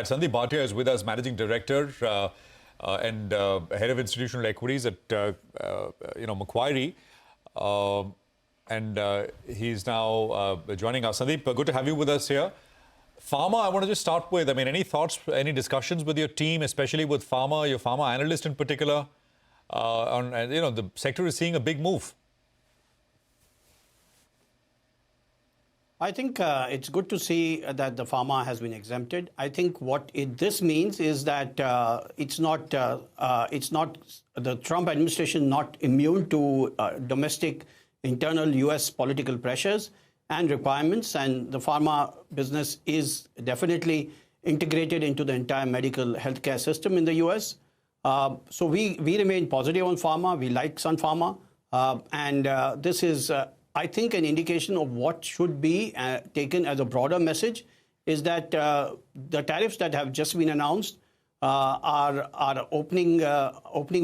Sandeep Bhatia is with us, Managing Director and Head of Institutional Equities at Macquarie. He's now joining us. Sandeep, good to have you with us here. Pharma, I want to just start with, any thoughts, any discussions with your team, especially with pharma, your pharma analyst in particular, the sector is seeing a big move. I think it's good to see that the pharma has been exempted. I think what this means is that it's not the Trump administration not immune to domestic internal U.S. political pressures and requirements, and the pharma business is definitely integrated into the entire medical healthcare system in the U.S. So we remain positive on pharma. We like Sun Pharma, and this is. I think an indication of what should be taken as a broader message is that the tariffs that have just been announced are opening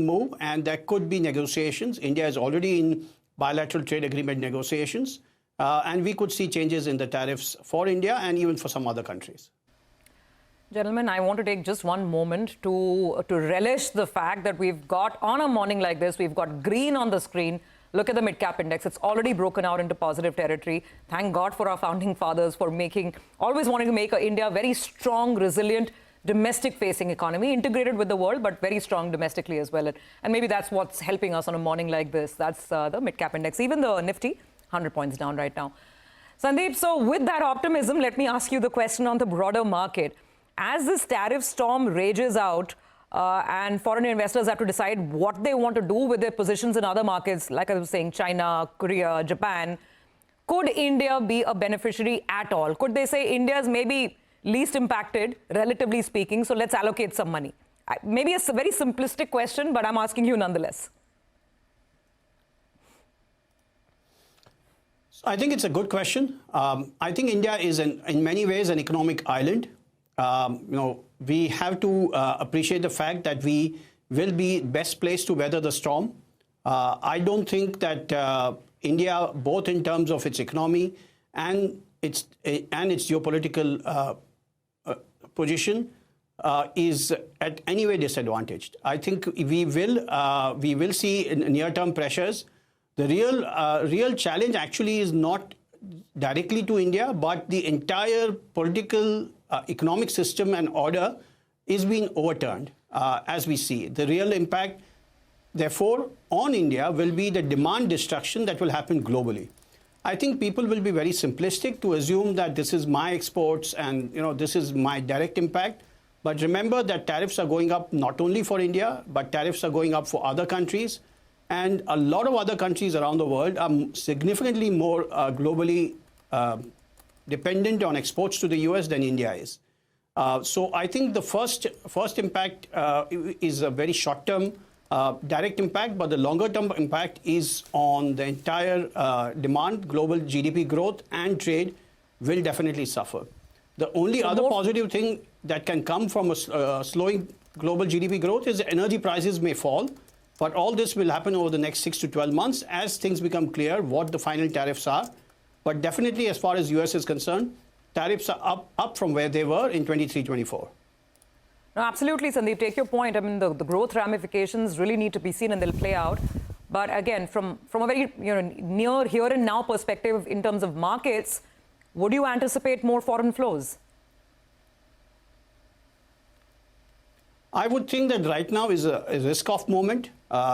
move, and there could be negotiations. India is already in bilateral trade agreement negotiations, and we could see changes in the tariffs for India and even for some other countries. Gentlemen, I want to take just one moment to relish the fact that we've got, on a morning like this, we've got green on the screen. Look at the mid-cap index. It's already broken out into positive territory. Thank God for our founding fathers for always wanting to make India a very strong, resilient, domestic-facing economy, integrated with the world, but very strong domestically as well. And maybe that's what's helping us on a morning like this. That's the mid-cap index. Even the Nifty, 100 points down right now. Sandeep, so with that optimism, let me ask you the question on the broader market. As this tariff storm rages out, and foreign investors have to decide what they want to do with their positions in other markets, like I was saying, China, Korea, Japan. Could India be a beneficiary at all? Could they say India is maybe least impacted, relatively speaking, so let's allocate some money? Maybe it's a very simplistic question, but I'm asking you nonetheless. I think it's a good question. I think India is, in many ways, an economic island. We have to appreciate the fact that we will be best placed to weather the storm. I don't think that India, both in terms of its economy and its geopolitical position, is at any way disadvantaged. I think we will see near-term pressures. The real challenge actually is not directly to India, but the entire political economic system and order is being overturned as we see. The real impact, therefore, on India will be the demand destruction that will happen globally. I think people will be very simplistic to assume that this is my exports and this is my direct impact. But remember that tariffs are going up not only for India, but tariffs are going up for other countries. And a lot of other countries around the world are significantly more globally dependent on exports to the US than India is. So I think the first impact is a very short-term direct impact, but the longer-term impact is on the entire demand, global GDP growth and trade will definitely suffer. The only other positive thing that can come from a slowing global GDP growth is energy prices may fall, but all this will happen over the next 6 to 12 months as things become clear what the final tariffs are. But definitely, as far as US is concerned, tariffs are up from where they were in 23-24. No, absolutely, Sandeep. Take your point. The growth ramifications really need to be seen and they'll play out. But again, from a very near here and now perspective in terms of markets, would you anticipate more foreign flows? I would think that right now is a risk-off moment.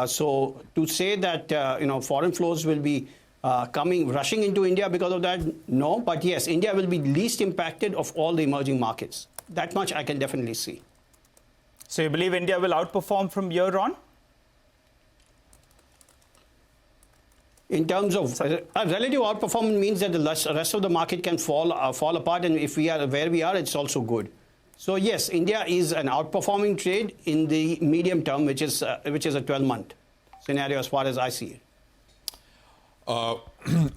So to say that foreign flows will be rushing into India because of that, no. But yes, India will be least impacted of all the emerging markets. That much I can definitely see. So you believe India will outperform from here on? In terms of a relative outperformance means that the rest of the market can fall apart, and if we are where we are, it's also good. So yes, India is an outperforming trade in the medium term, which is a 12-month scenario as far as I see it. All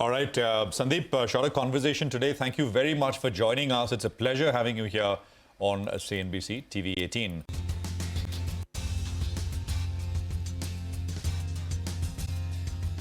right, Sandeep, shorter conversation today. Thank you very much for joining us. It's a pleasure having you here on CNBC-TV18.